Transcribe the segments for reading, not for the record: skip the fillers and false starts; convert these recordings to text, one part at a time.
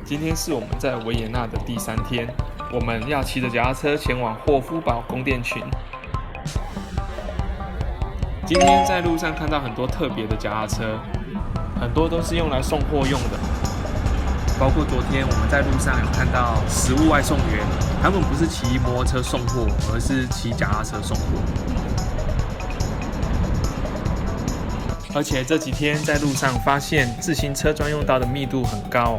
今天是我们在维也纳的第3天，我们要骑着脚踏车前往霍夫堡宫殿群。今天在路上看到很多特别的脚踏车，很多都是用来送货用的，包括昨天我们在路上有看到食物外送员，他们不是骑摩托车送货，而是骑脚踏车送货。而且这几天在路上发现自行车专用道的密度很高。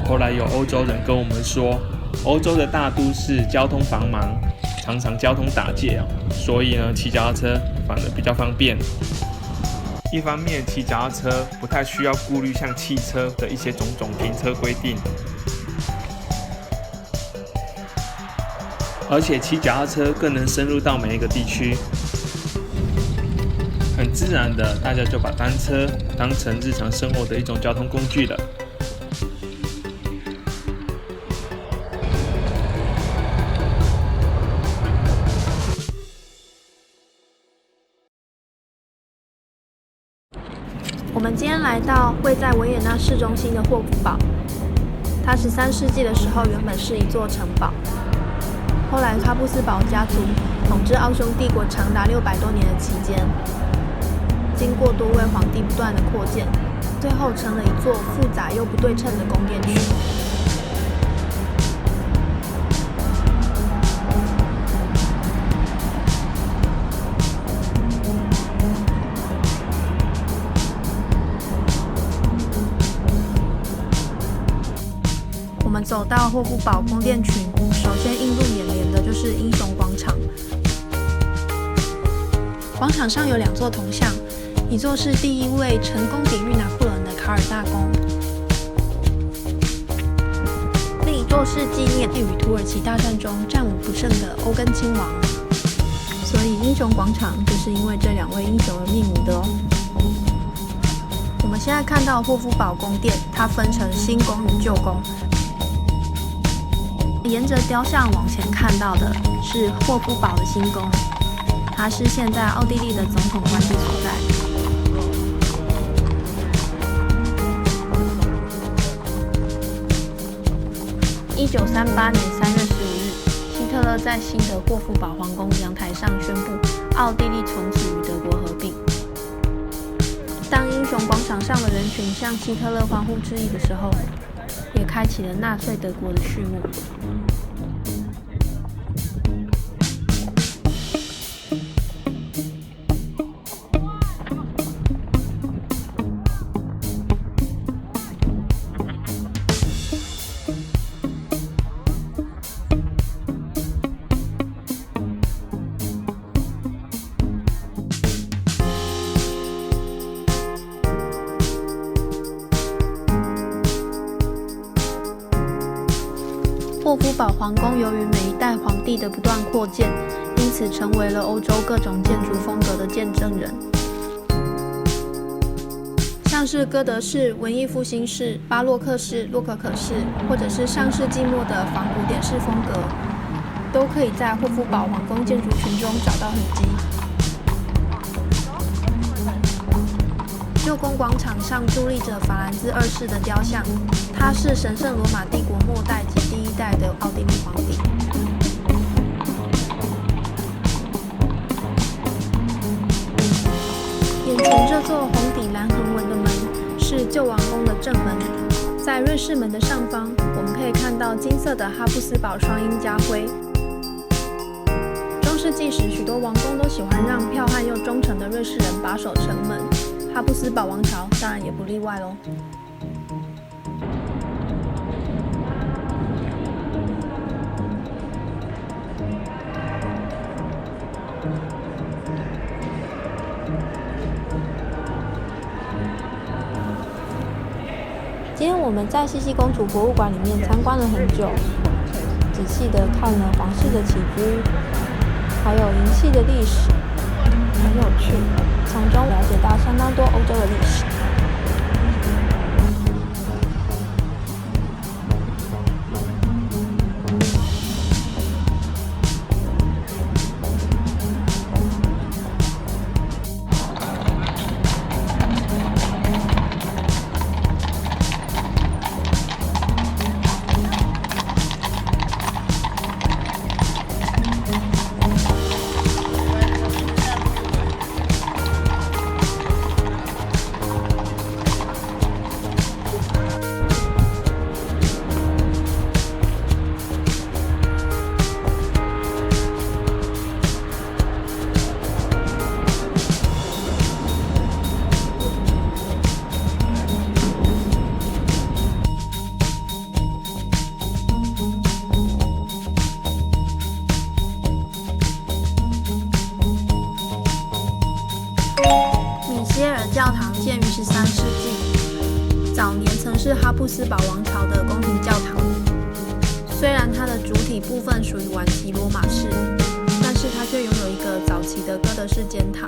后来有欧洲人跟我们说，欧洲的大都市交通繁忙，常常交通打结，所以呢，骑脚踏车反而比较方便。一方面，骑脚踏车不太需要顾虑像汽车的一些种种停车规定，而且骑脚踏车更能深入到每一个地区。很自然的，大家就把单车当成日常生活的一种交通工具了。我们今天来到位在维也纳市中心的霍夫堡，它13世纪的时候原本是一座城堡，后来哈布斯堡家族统治奥匈帝国长达600多年的期间，经过多位皇帝不断的扩建，最后成了一座复杂又不对称的宫殿群。我们走到霍夫堡宫殿群，首先映入眼帘的就是英雄广场。广场上有2座铜像，一座是第1位成功抵御拿破仑的卡尔大公，另一座是纪念与土耳其大战中战无不胜的欧根亲王。所以英雄广场就是因为这2位英雄而命名的哦。我们现在看到霍夫堡宫殿，它分成新宫与旧宫。沿着雕像往前看到的是霍夫堡的新宫，它是现在奥地利的总统官邸所在。1938年3月15日，希特勒在新的霍夫堡皇宫阳台上宣布，奥地利从此与德国合并。当英雄广场上的人群向希特勒欢呼致意的时候，也开启了纳粹德国的序幕。霍夫堡皇宫由于每一代皇帝的不断扩建，因此成为了欧洲各种建筑风格的见证人。像是哥德式、文艺复兴式、巴洛克式、洛可可式，或者是上世纪末的仿古典式风格，都可以在霍夫堡皇宫建筑群中找到痕迹。旧宫广场上伫立着法兰兹2世的雕像，他是神圣罗马帝国末代及第1代的奥地利皇帝。眼前这座红底蓝横纹的门是旧王宫的正门，在瑞士门的上方，我们可以看到金色的哈布斯堡双鹰家徽。中世纪时，许多王公都喜欢让剽悍又忠诚的瑞士人把守城门，哈布斯堡王朝当然也不例外喽。今天我们在茜茜公主博物馆里面参观了很久，仔细的看了皇室的起居，还有银器的历史，很有趣，从中了解到相当多欧洲的历史。哈布斯堡王朝的宫廷教堂。虽然它的主体部分属于晚期罗马式，但是它却拥有一个早期的哥德式尖塔。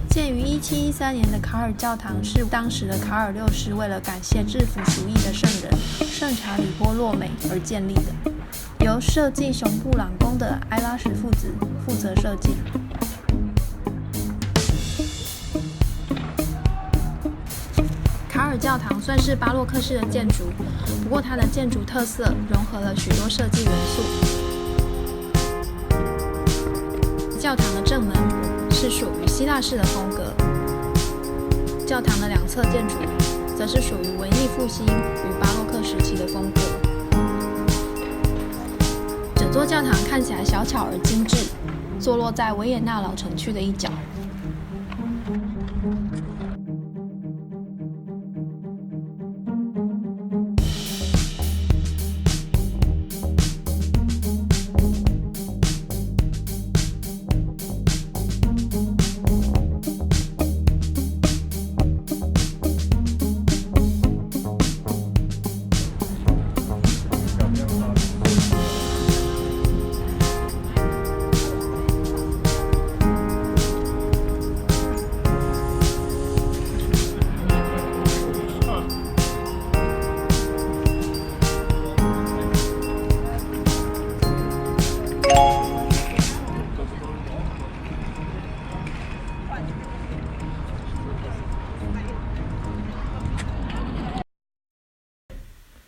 建于1713年的卡尔教堂是当时的卡尔六世为了感谢治服鼠疫的圣人圣查理波洛美而建立的，由设计熊布朗宫的埃拉什父子负责设计。卡尔教堂算是巴洛克式的建筑，不过它的建筑特色融合了许多设计元素。教堂的正门是属于希腊式的风格，教堂的两侧建筑则是属于文艺复兴与巴洛克时期的风格。整座教堂看起来小巧而精致，坐落在维也纳老城区的一角。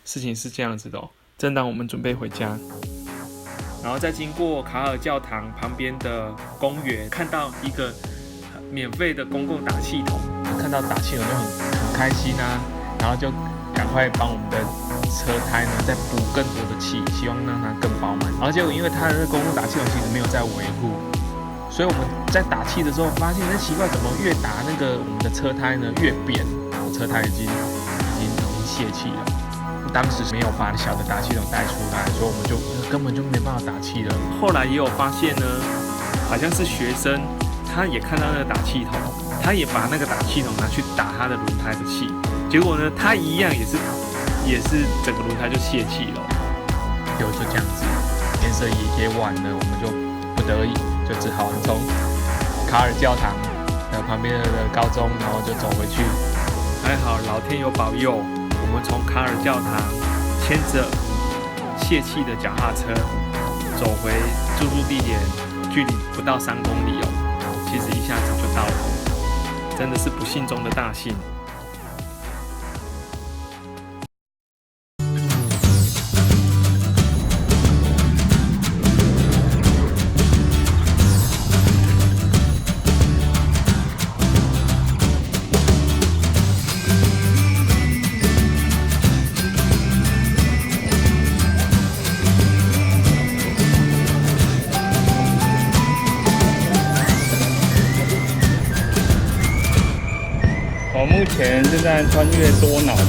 事情是这样子的哦，正当我们准备回家，然后再经过卡尔教堂旁边的公园，看到一个免费的公共打气筒，看到打气筒就很开心啊，然后就赶快帮我们的车胎呢再补更多的气，希望让它更饱满。然后结果因为它的公共打气筒其实没有在维护，所以我们在打气的时候发现，奇怪，怎么越打那个我们的车胎呢越扁，车胎已经泄气了。当时没有把小的打气筒带出来，所以我们就根本就没办法打气了。后来也有发现呢，好像是学生，他也看到那个打气筒，他也把那个打气筒拿去打他的轮胎的气，结果呢，他一样也是整个轮胎就泄气了。就这样子，天色也晚了，我们就不得已就只好从卡尔教堂的旁边的高中，然后就走回去。还好老天有保佑。我们从卡尔教堂牵着泄气的脚踏车走回住宿地点，距离不到3公里哦，其实一下子就到了，真的是不幸中的大幸。我目前正在穿越多瑙河，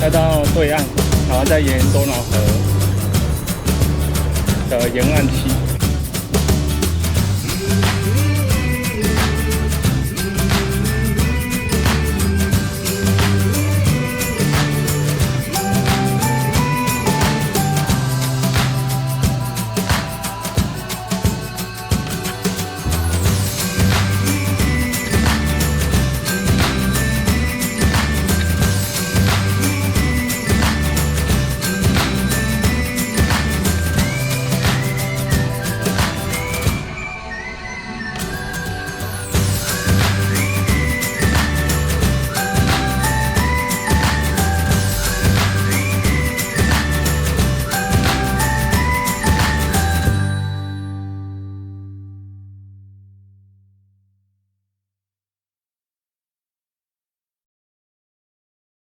要到对岸，然后再沿多瑙河的沿岸骑。